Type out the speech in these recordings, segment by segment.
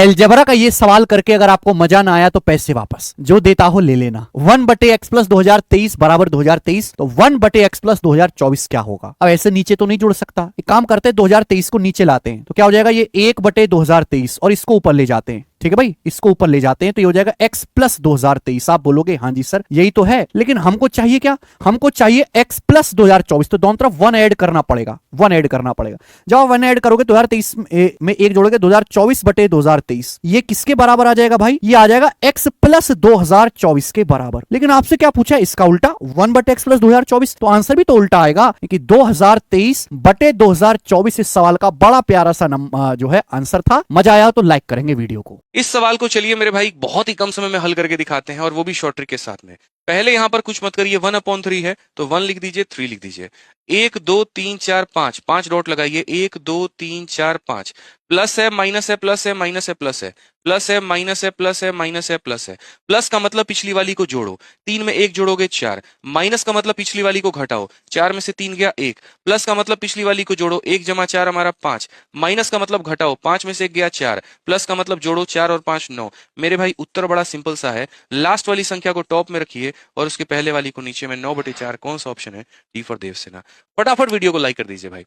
Algebra का ये सवाल करके अगर आपको मजा ना आया तो पैसे वापस, जो देता हो ले लेना। 1/x प्लस 2023 बराबर 2023, तो 1/x प्लस 2024 क्या होगा? अब ऐसे नीचे तो नहीं जुड़ सकता, एक काम करते हैं 2023 को नीचे लाते हैं, तो क्या हो जाएगा ये 1/2023 और इसको ऊपर ले जाते हैं। ठीक है भाई, इसको ऊपर ले जाते हैं तो ये हो जाएगा x प्लस 2023। आप बोलोगे हाँ जी सर यही तो है, लेकिन हमको चाहिए क्या? हमको चाहिए x प्लस 2024, तो दोनों तरफ 1 ऐड करना पड़ेगा, 1 ऐड करना पड़ेगा। जब आप 1 ऐड करोगे 2023 में एक जोड़ोगे 2024/2023, ये किसके बराबर आ जाएगा भाई? ये आ जाएगा x प्लस 2024 के बराबर। लेकिन आपसे क्या पूछा है इसका उल्टा, 1/x प्लस 2024, तो आंसर भी तो उल्टा आएगा कि 2023/2024। इस सवाल का बड़ा प्यारा सा जो है आंसर था। मजा आया तो लाइक करेंगे वीडियो को। इस सवाल को चलिए मेरे भाई बहुत ही कम समय में हल करके दिखाते हैं, और वो भी शॉर्ट ट्रिक के साथ में। पहले यहां पर कुछ मत करिए, 1/3 है तो 1 लिख दीजिए, 3 लिख दीजिए। 1 2 3 4 5, 5 डॉट लगाइए। 1 2 3 4 5, प्लस है माइनस है प्लस है माइनस है प्लस है, प्लस है माइनस है प्लस है माइनस है प्लस है। प्लस का मतलब पिछली वाली को जोड़ो, 3 में 1 जोड़ोगे 4। माइनस का मतलब पिछली वाली को घटाओ, 4 में से 3 गया 1। प्लस का मतलब पिछली वाली को जोड़ो, 1 जमा 4 हमारा 5। माइनस का मतलब घटाओ, 5 में से 1 गया 4। प्लस का मतलब जोड़ो, 4 और 5 9। मेरे भाई उत्तर बड़ा सिंपल सा है, लास्ट वाली संख्या को टॉप में रखिए और उसके पहले वाली को नीचे में। 9/4 कौन सा ऑप्शन है? D for Devsena. फटाफट वीडियो को लाइक कर दीजिए भाई।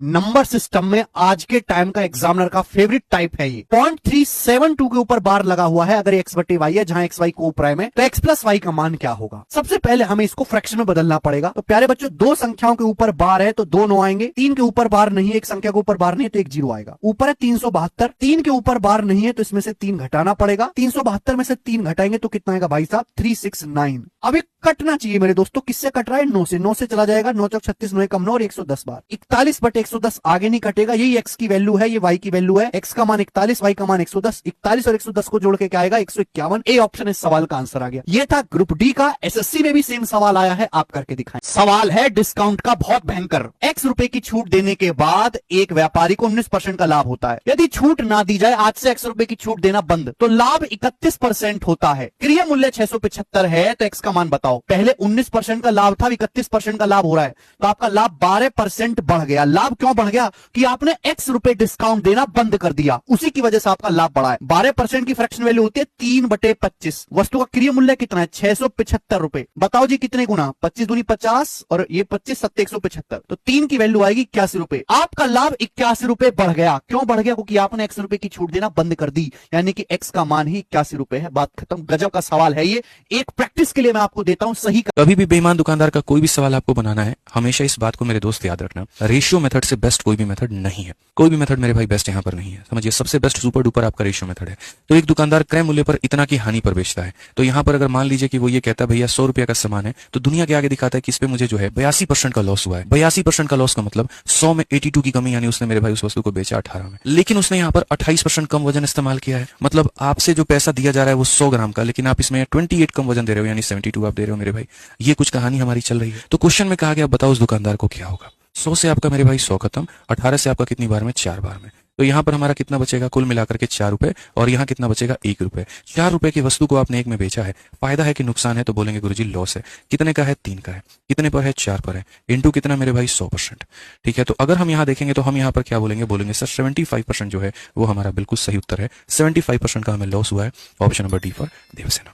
नंबर सिस्टम में आज के टाइम का एग्जामिनर का फेवरेट टाइप है ये। 0.372 के ऊपर बार लगा हुआ है, अगर x/y है जहां xy को प्राइम है तो x प्लस वाई का मान क्या होगा? सबसे पहले हमें इसको फ्रैक्शन में बदलना पड़ेगा। तो प्यारे बच्चों, दो संख्याओं के ऊपर बार है तो 2 9 आएंगे। 3 के ऊपर बार नहीं है, एक संख्या के ऊपर बार नहीं है तो 1 0 आएगा। ऊपर है 372, 3 के ऊपर बार नहीं है तो इसमें से 3 घटाना पड़ेगा। 372 में से 3 घटाएंगे तो कितना आएगा भाई साहब? 369। अब एक कटना चाहिए मेरे दोस्तों, किससे कट रहा है? 9 से। 9 से चला जाएगा, 9 चौक 36, 9 कम 9 और 110 बार। 41/110 आगे नहीं कटेगा, यही x की वैल्यू है, ये y की वैल्यू है। x का मान 41, y का मान 110। 41 और 110 को जोड़ के क्या आएगा? 151। ए ऑप्शन इस सवाल का आंसर आ गया। ये था ग्रुप डी का। एसएससी में भी सेम सवाल आया है, आप करके दिखाएं। सवाल है डिस्काउंट का, बहुत भयंकर। x रुपए की छूट देने के बाद एक व्यापारी को 19% का लाभ होता है। यदि छूट ना दी जाए, आज से x रुपए की छूट देना बंद, तो लाभ 31% होता है। क्रिया मूल्य 675 है तो x का मान बताओ। पहले 19% का लाभ था, 31% का लाभ हो रहा है, तो आपका लाभ 12% बढ़ गया। लाभ क्यों बढ़ गया? कि आपने x रुपए डिस्काउंट देना बंद कर दिया, उसी की वजह से आपका लाभ बढ़ा है। 12% की फ्रैक्शन वैल्यू होती है 3/25। वस्तु का क्रिया मूल्य कितना है? 675 रुपए। बताओ जी कितने गुना? 25 दूनी 50 और ये 25 7 175, तो 3 की वैल्यू आएगी 81 रुपए। आपका लाभ 81 रुपए बढ़ गया। क्यों बढ़ गया? क्योंकि आपने x रुपए की छूट देना बंद कर दी, यानी कि x का मान ही 81 रुपए है। बात खत्म। गजब का सवाल है ये, एक प्रैक्टिस के लिए मैं आपको देता हूं, सही कर। कभी भी बेईमान दुकानदार का कोई भी सवाल आपको बनाना है, हमेशा इस बात को मेरे दोस्त याद रखना, रेशियो मेथड से बेस्ट कोई भी मेथड नहीं है। कोई भी मेथड मेरे भाई बेस्ट यहाँ पर नहीं है, समझिए। सबसे बेस्ट सुपर डुपर आपका रेशियो मेथड है। तो एक दुकानदार क्रय मूल्य पर इतना की हानि पर बेचता है, तो यहाँ पर अगर मान लीजिए कि वो ये कहता है भैया 100 रुपया का सामान है, तो दुनिया के आगे दिखाता है कि इस पे मुझे जो है 82% का लॉस हुआ है। 82% का लॉस का मतलब 100 में 82 की कमी, यानी उसने मेरे भाई उस वस्तु को बेचा 18 में, लेकिन उसने यहाँ पर 28% कम वजन इस्तेमाल किया है। मतलब आपसे जो पैसा दिया जा रहा है वो 100 ग्राम का, लेकिन आप इसमें 28 कम वजन दे रहे हो, यानी 72 आप दे रहे हो मेरे भाई। ये कुछ कहानी हमारी चल रही है। तो क्वेश्चन में कहा गया बताओ उस दुकानदार को क्या होगा। 100 से आपका मेरे भाई 100 खत्म, 18 से आपका कितनी बार में? 4 बार में। तो यहाँ पर हमारा कितना बचेगा कुल मिलाकर के? 4 रुपए, और यहाँ कितना बचेगा? 1 रुपए। 4 रुपए की वस्तु को आपने 1 में बेचा है, फायदा है कि नुकसान है? तो बोलेंगे गुरुजी लॉस है। कितने का है? 3 का है। कितने पर है? 4 पर है। इंटू कितना मेरे भाई? 100%। ठीक है, तो अगर हम यहाँ देखेंगे तो हम यहाँ पर क्या बोलेंगे? बोलेंगे सर 75% जो है वो हमारा बिल्कुल सही उत्तर है। 75% का हमें लॉस हुआ है। Option number D for Devsena.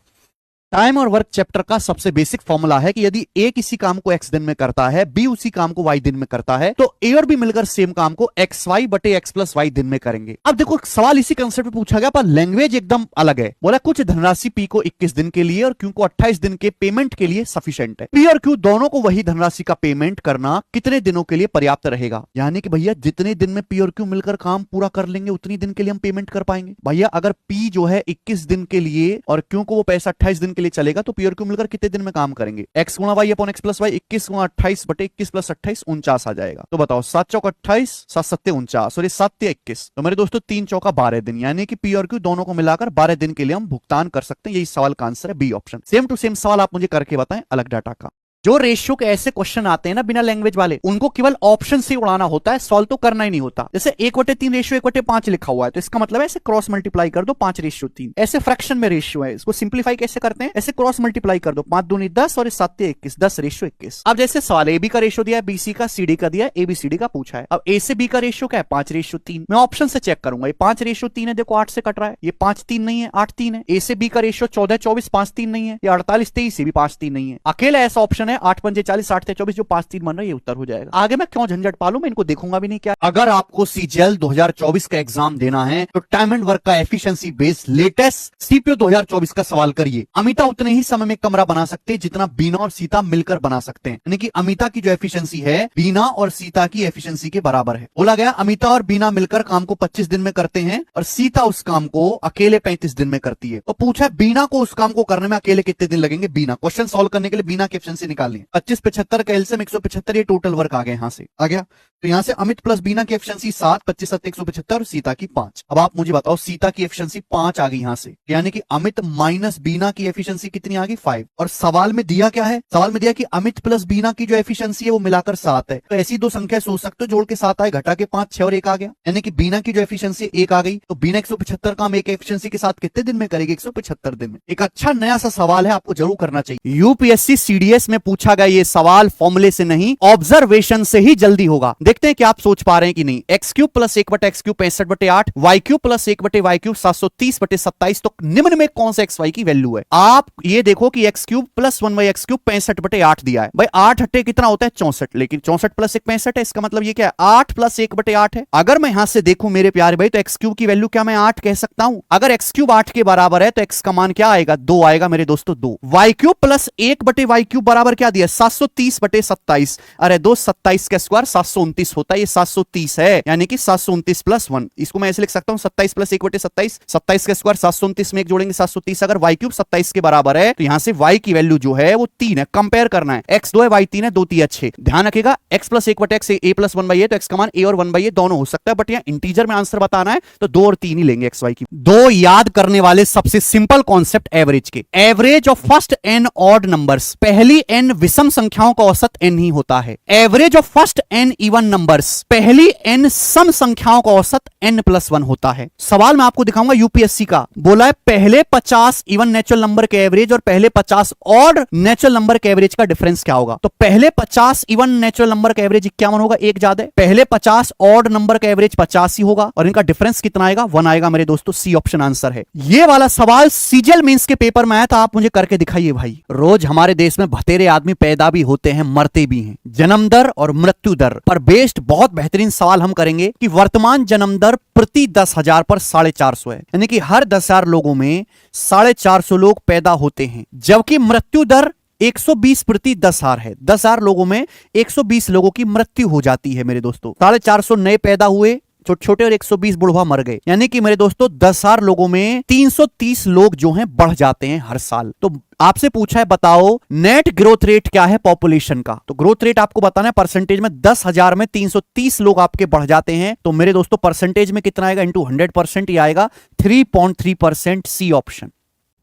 Time और वर्क चैप्टर का सबसे बेसिक फॉर्मूला है कि यदि ए किसी काम को x दिन में करता है, बी उसी काम को y दिन में करता है, तो ए और बी मिलकर सेम काम को xy/x प्लस y दिन में करेंगे। अब देखो सवाल इसी कंसेप्ट पे पूछा गया, पर लैंग्वेज एकदम अलग है। बोला कुछ धनराशि p को 21 दिन के लिए और q को 28 दिन के पेमेंट के लिए सफिशिएंट है। p और q दोनों को वही धनराशि का पेमेंट करना कितने दिनों के लिए पर्याप्त रहेगा? यानी कि भैया जितने दिन में p और q मिलकर काम पूरा कर लेंगे उतनी दिन के लिए हम पेमेंट कर पाएंगे। भैया अगर p जो है 21 दिन के लिए और q को वो पैसा 28 दिन के लिए चलेगा, तो p और q मिलकर कितने दिन में काम करेंगे? x गुणा y upon x plus y, 21 गुणा 28/21 प्लस 28 49 आ जाएगा। तो बताओ 7 चौक 28, 7 सत्ते 49 और ये 7 21, तो मेरे दोस्तों 3 चौका 12 दिन, यानी कि p और q दोनों को मिलाकर 12 दिन के लिए हम भुगतान कर सकते हैं। यही सवाल का आंसर है, B option. Same to same सवाल आप मुझे करके बताएं अलग डाटा का। जो रेशियो के ऐसे क्वेश्चन आते हैं ना बिना लैंग्वेज वाले, उनको केवल ऑप्शन से उड़ाना होता है, सॉल्व तो करना ही नहीं होता। जैसे 1/3 रेशियो 1/5 लिखा हुआ है, तो इसका मतलब ऐसे क्रॉस मल्टीप्लाई कर दो 5/3। ऐसे फ्रैक्शन में रेशियो है, इसको सिंप्लीफाई कैसे करते हैं, ऐसे क्रॉस मल्टीप्लाई कर दो, 5 दूनी 10 और 7 21, 10/21। अब जैसे सवाल ए बी का रेशियो दिया है, बी सी का, सी डी का दिया है, ए बी सी डी का पूछा है। अब ए से बी का रेशियो क्या है, 5/3। मैं ऑप्शन से चेक करूंगा, ये 5/3 है, देखो 8 से कट रहा है, ये 5/3 नहीं है, 8/3 है। ए से बी का रेशियो 14/24, 5/3 नहीं है, ये 48/23 से भी 5/3 नहीं है। अकेला ऐसा ऑप्शन है 8×5 = 40, 8×24 जो 5/3 बन रहा है, ये उत्तर हो जाएगा। आगे मैं क्यों झंझट पालू, मैं इनको देखूंगा भी नहीं क्या। अगर आपको सीजीएल 2024 का एग्जाम देना है तो टाइम एंड वर्क का एफिशिएंसी बेस्ड लेटेस्ट सीपीयू 2024 का सवाल करिए। अमिता उतने ही समय में कमरा बना सकते हैं जितना बीना और सीता मिलकर बना सकते हैं, यानी कि अमिता की जो एफिशिएंसी है बीना और सीता की एफिशिएंसी के बराबर है। बोला गया अमिता और बीना मिलकर काम को 25 दिन में करते हैं और सीता उस काम को अकेले 35 दिन में करती है। तो पूछा बीना को उस काम को करने में अकेले कितने दिन लगेंगे। बीना क्वेश्चन सॉल्व करने के लिए बीना की एफिशिएंसी निकालनी है। 25/75 का एलसीएम 175, ये टोटल वर्क आ गया यहां से आ गया। तो यहां से अमित प्लस बीना की एफिशिएंसी 7, 25 7 175 और सीता की 5। अब आप मुझे बताओ सीता की एफिशिएंसी 5 आ गई यहां से, यानी कि अमित माइनस बीना की एफिशिएंसी कितनी आ गई 5। और सवाल में दिया क्या है, सवाल में दिया कि अमित प्लस बीना की जो एफिशिएंसी है वो मिलाकर 7 है। तो ऐसी दो संख्या सोच सकते हो, जोड़ के 7 आए, घटा के 5, 6 और 1 आ गया, यानी कि बीना की जो एफिशिएंसी 1 आ गई। तो बीना 175 काम एक एफिशिएंसी के साथ कितने दिन में करेगी, 175 दिन में। एक अच्छा नया सा सवाल है, आपको जरूर करना चाहिए। यूपीएससी सीडीएस में पूछा गया ये सवाल फॉर्मूले से नहीं, ऑब्जर्वेशन से ही जल्दी होगा। देखते हैं कि आप सोच पा रहे हैं कि नहीं। x³ + 1/x³ 65/8, y³ + 1/y³ 730/27। तो निम्न में कौन सा xy की वैल्यू है। आप ये देखो कि x³ + 1/x³ 65/8 दिया है। भाई 8 8 कितना होता है 64, लेकिन 64 + 1 65 है। इसका मतलब ये क्या है 8 + 1/8 है। अगर मैं यहां से देखूं मेरे प्यारे भाई, तो x³ की वैल्यू क्या मैं 8 कह सकता हूं। अगर x³ 8 के बराबर है तो x का मान क्या आएगा 2 आएगा मेरे दोस्तों 2। y³ + 1/y³ बराबर क्या दिया 730/27। अरे 2 27 का स्क्वायर 729 होता है, ये 730 है, यानी कि 729 + 1। इसको मैं ऐसे लिख सकता हूं 27 + 1/27, 27 का स्क्वायर 729 में एक जोड़ेंगे 730। अगर y³ 27 के बराबर है तो यहां से y की वैल्यू जो है वो 3 है। कंपेयर करना है, x 2 है y 3 है, 2 3 6। ध्यान रखिएगा x + 1/x a + 1/a, तो x का मान a और 1/a दोनों हो सकता है, बट यहां इंटीजर में आंसर बताना है तो 2 और 3 ही लेंगे xy की। दो याद करने वाले सबसे सिंपल कॉन्सेप्ट एवरेज के। Average of first n odd numbers, पहली n विषम संख्याओं का औसत n ही होता है। Average of first n even numbers, पहली n सम संख्याओं का औसत n + 1 होता है। सवाल मैं आपको दिखाऊंगा यूपीएससी का। बोला है पहले 50 इवन नेचुरल नंबर के एवरेज और पहले 50 ऑड नेचुरल नंबर के एवरेज का डिफरेंस क्या होगा। तो पहले 50 इवन नेचुरल नंबर का एवरेज 51 होगा, एक ज्यादा है। पहले 50 ऑड नंबर का एवरेज 85 होगा और इनका डिफरेंस कितना आएगा 1 आएगा मेरे दोस्तों। सी ऑप्शन आंसर है। ये वाला सवाल सीजीएल मेंस के पेपर में आया था, आप मुझे करके दिखाइए भाई। रोज हमारे देश में बतेरे आदमी पैदा भी होते हैं, मरते भी हैं। जन्म दर और मृत्यु दर पर बेस्ड बहुत बेहतरीन सवाल हम करेंगे कि वर्तमान जन्म दर प्रति 10,000 पर 450 है, यानी कि हर 10,000 लोगों में 450 लोग पैदा होते हैं, जबकि मृत्यु दर 120 प्रति 10,000 है। 10,000 लोगों में 120 लोगों की मृत्यु हो जाती है मेरे दोस्तों। 450 नए पैदा हुए छोटे छोटे और 120 बुढ़वा मर गए, यानी कि मेरे दोस्तों 10,000 लोगों में 330 लोग जो हैं बढ़ जाते हैं हर साल। तो आपसे पूछा है बताओ नेट ग्रोथ रेट क्या है पॉपुलेशन का। तो ग्रोथ रेट आपको बताना है परसेंटेज में। 10,000 में 330 लोग आपके बढ़ जाते हैं, तो मेरे दोस्तों परसेंटेज में कितना आएगा इंटू 100% ही आएगा 3.3%। C option.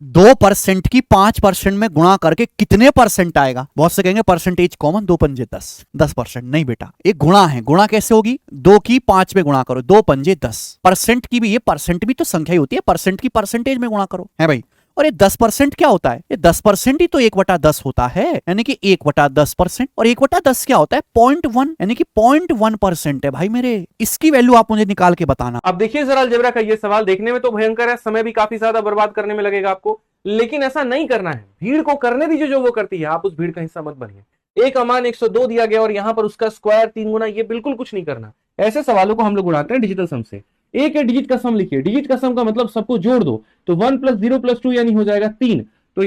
2% की 5% में गुणा करके कितने परसेंट आएगा। बहुत से कहेंगे परसेंटेज कॉमन, 2 पंजे 10% नहीं बेटा, एक गुणा है। गुणा कैसे होगी 2 की 5 में गुणा करो, 2 पंजे 10। परसेंट की भी, ये परसेंट भी तो संख्या ही होती है, परसेंट की परसेंटेज में गुणा करो है भाई। और ये 10% क्या होता है, ये 10% ही तो 1/10 होता है, यानी कि 1/10%। और 1/10 क्या होता है 0.1, यानी कि 0.1% है भाई मेरे। इसकी वैल्यू आप मुझे निकाल के बताना। अब देखिए जरा अलजेब्रा का ये सवाल देखने में तो भयंकर है, समय भी काफी ज्यादा बर्बाद करने में लगेगा आपको, लेकिन ऐसा नहीं करना है। भीड़ को करने दीजिए जो वो करती है, आप उस भीड़ का हिस्सा मत बनिए। एक अमान 102 दिया गया और यहां पर उसका स्क्वायर 3 गुना, ये बिल्कुल कुछ नहीं करना। ऐसे सवालों को हम लोग उड़ाते हैं डिजिटल सम से। एक डिजिट का सम लिखिए, डिजिट का सम का मतलब सबको जोड़ दो, तो 1 + 0 + 2 यानी हो जाएगा 3। तो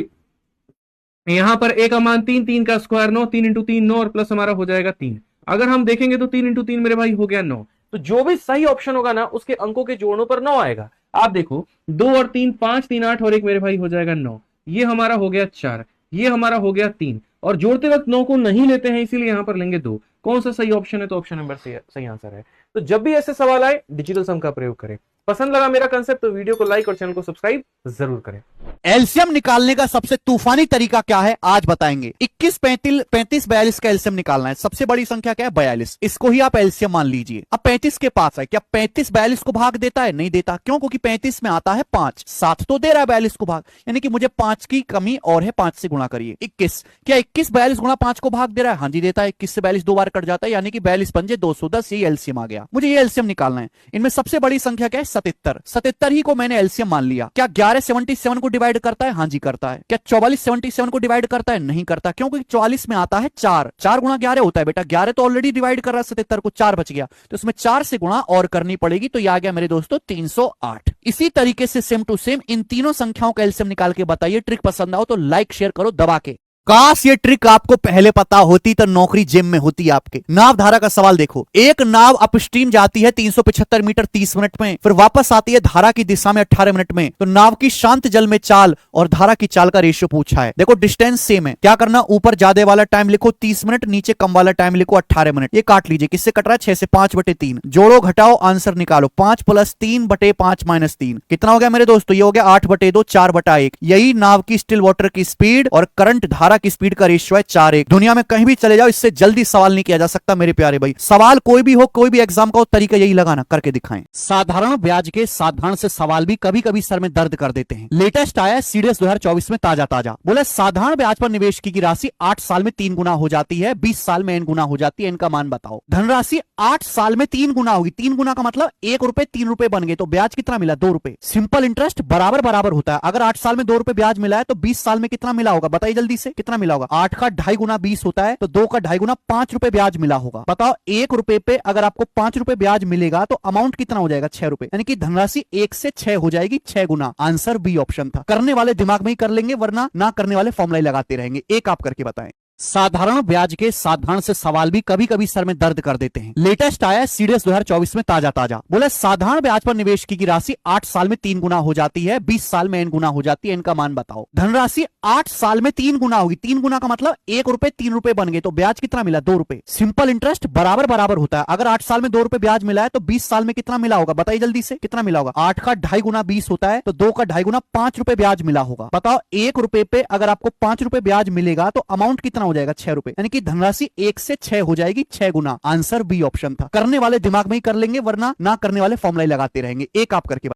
यहां पर एक अमान 3, 3 का स्क्वायर 9, 3 × 3 9 और प्लस हमारा हो जाएगा 3। अगर हम देखेंगे तो 3 × 3 मेरे भाई हो गया 9। तो जो भी सही ऑप्शन होगा ना उसके अंकों के जोड़ों पर 9 आएगा। आप देखो 2 और 3 5, 3 8 और 1 मेरे भाई हो जाएगा 9। ये हमारा हो गया 4, ये हमारा हो गया 3, और जोड़ते वक्त 9 को नहीं लेते हैं इसीलिए यहां पर लेंगे 2। कौन सा सही ऑप्शन है, तो ऑप्शन नंबर सही आंसर है। तो जब भी ऐसे सवाल आए डिजिटल सम का प्रयोग करें। पसंद लगा मेरा कंसेप्ट तो वीडियो को लाइक और चैनल को सब्सक्राइब जरूर करें। एलसीएम निकालने का सबसे तूफानी तरीका क्या है आज बताएंगे। 21, 35, 42 का एलसीएम निकालना है। सबसे बड़ी संख्या क्या है? 42। इसको ही आप एलसीएम मान लीजिए। अब 35 के पास है, क्या 35 42 को भाग देता है? नहीं देता। क्यों? क्योंकि 35 में आता है 5, 7 तो दे रहा है 42 को भाग, यानी कि मुझे 5 की कमी और है, 5 से गुणा करिए। 21, क्या 21 42 गुणा 5 को भाग दे रहा है? हाँ जी देता है। 21 से 42 दो बार कट जाता है, यानी कि 42 पंजे 210, ये एलसीएम आ गया। मुझे ये एलसीएम निकालना है। इनमें सबसे बड़ी संख्या क्या है? 77। 77 ही को मैंने एलसीएम मान लिया। क्या 11 77 को डिवाइड करता है? हाँ जी करता है। क्या 44 77 को डिवाइड करता है? नहीं करता। क्योंकि 44 में आता है 4, 4 गुणा 11 होता है बेटा। 11 तो ऑलरेडी डिवाइड कर रहा है 77 को, 4 बच गया, तो इसमें 4 से गुणा और करनी पड़ेगी, तो ये आ गया मेरे दोस्तों 308। इसी तरीके से सेम टू सेम इन तीनों संख्याओं का एलसीएम निकाल के बताइए। ट्रिक पसंद आओ तो लाइक शेयर करो दबा के। काश ये ट्रिक आपको पहले पता होती तो नौकरी जिम में होती आपके। नाव धारा का सवाल देखो। एक नाव अपस्ट्रीम जाती है 375 मीटर 30 मिनट में, फिर वापस आती है धारा की दिशा में 18 मिनट में। तो नाव की शांत जल में चाल और धारा की चाल का रेशियो पूछा है। देखो डिस्टेंस सेम है, क्या करना, ऊपर ज्यादा वाला टाइम लिखो 30 मिनट, नीचे कम वाला टाइम लिखो 18 मिनट। ये काट लीजिए, किससे कट रहा है? 6 से 5/3। जोड़ो घटाओ आंसर निकालो। 5 + 3/5 - 3 कितना हो गया मेरे दोस्तों? ये हो गया 8/2 4/1। यही नाव की स्टिल वाटर की स्पीड और करंट धारा की स्पीड का रेशियो है 4:1। दुनिया में कहीं भी चले जाओ, इससे जल्दी सवाल नहीं किया जा सकता मेरे प्यारे भाई। सवाल कोई भी हो, कोई भी एग्जाम का हो, तरीका यही लगाना, करके दिखाएं। साधारण ब्याज के साधारण से सवाल भी कभी कभी सर में दर्द कर देते हैं। लेटेस्ट आया सीडीएस 2024 में ताजा। बोले साधारण ब्याज पर निवेश की राशि 8 साल में 3 गुना हो जाती है, 20 साल में n गुना हो जाती है। इनका मान बताओ। धनराशि 8 साल में 3 गुना होगी। 3 गुना का मतलब 1 रुपए 3 रुपए बन गए, तो ब्याज कितना मिला? 2 रुपए। सिंपल इंटरेस्ट बराबर होता है। अगर 8 साल में 2 रुपए ब्याज मिला है तो 20 साल में कितना मिला होगा? बताइए जल्दी से, कितना मिला होगा? 8 का 2.5 गुना 20 होता है, तो 2 का 2.5 गुना 5 रुपए ब्याज मिला होगा। बताओ 1 रुपए पे अगर आपको 5 रुपए ब्याज मिलेगा तो अमाउंट कितना हो जाएगा? 6 रुपए, यानी कि धनराशि 1 से 6 हो जाएगी, 6 गुना। आंसर बी ऑप्शन था। करने वाले दिमाग में ही कर लेंगे, वरना ना करने वाले फॉर्मूला लगाते रहेंगे। एक आप करके बताएं। साधारण ब्याज के साधारण से सवाल भी कभी कभी सर में दर्द कर देते हैं। लेटेस्ट आया है सीडीएस 2024 में ताजा। बोले साधारण ब्याज पर निवेश की राशि 8 साल में 3 गुना हो जाती है, 20 साल में n गुना हो जाती है। इनका मान बताओ। धनराशि 8 साल में 3 गुना होगी। 3 गुना का मतलब 1 रुपए 3 रुपए बन गए, तो ब्याज कितना मिला? 2 रुपए। सिंपल इंटरेस्ट बराबर होता है। अगर 8 साल में 2 रुपए ब्याज मिला है तो 20 साल में कितना मिला होगा? बताइए जल्दी से, कितना मिला होगा? 8 का 2.5 गुना 20 होता है, तो 2 का 2.5 गुना 5 रुपए ब्याज मिला होगा। बताओ 1 रुपए पे अगर आपको 5 रुपए ब्याज मिलेगा तो अमाउंट कितना हो जाएगा? 6 रुपए, यानी कि धनराशि 1 से 6 हो जाएगी, 6 गुना। आंसर बी ऑप्शन था। करने वाले दिमाग में ही कर लेंगे, वरना ना करने वाले फॉर्मूला लगाते रहेंगे। एक आप करके